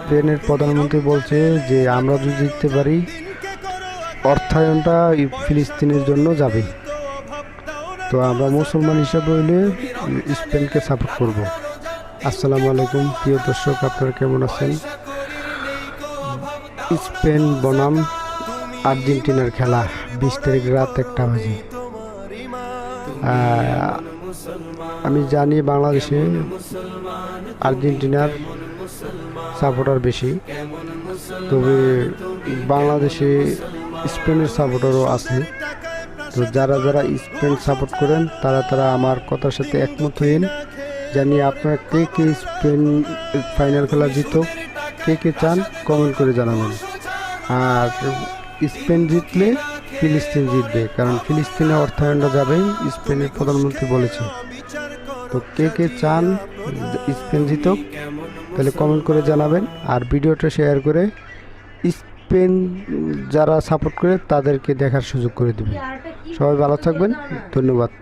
স্পেনের প্রধানমন্ত্রী বলছে যে আমরা যদি জিততে পারি অর্থায়নটা ফিলিস্তিনের জন্য যাবে। তো আমরা মুসলমান হিসাবে হইলে স্পেনকে সাপোর্ট করব। আসসালামু আলাইকুম প্রিয় দর্শক, আপনারা কেমন আছেন? স্পেন বনাম আর্জেন্টিনার খেলা 20 তারিখ রাত 1টা বাজে। আমি জানি বাংলাদেশে আর্জেন্টিনার সাপোর্টার বেশি, তবে বাংলাদেশে স্পেনের সাপোর্টারও আছে। তো যারা যারা স্পেন সাপোর্ট করেন তারা আমার কথার সাথে একমত হইন। জানি আপনারা কে কে স্পেন ফাইনাল খেলা জিতুক, কে কে চান কমেন্ট করে জানাবেন। আর স্পেন জিতলে ফিলিস্তিন জিতবে, কারণ ফিলিস্তিনে অর্থায়নটা যাবে, স্পেনের প্রধানমন্ত্রী বলেছে। তো কে কে চান স্পেন জিতুক তাহলে কমেন্ট করে জানাবেন, আর ভিডিওটা শেয়ার করে স্পেন যারা সাপোর্ট করে তাদেরকে দেখার সুযোগ করে দেবেন। সবাই ভালো থাকবেন, ধন্যবাদ।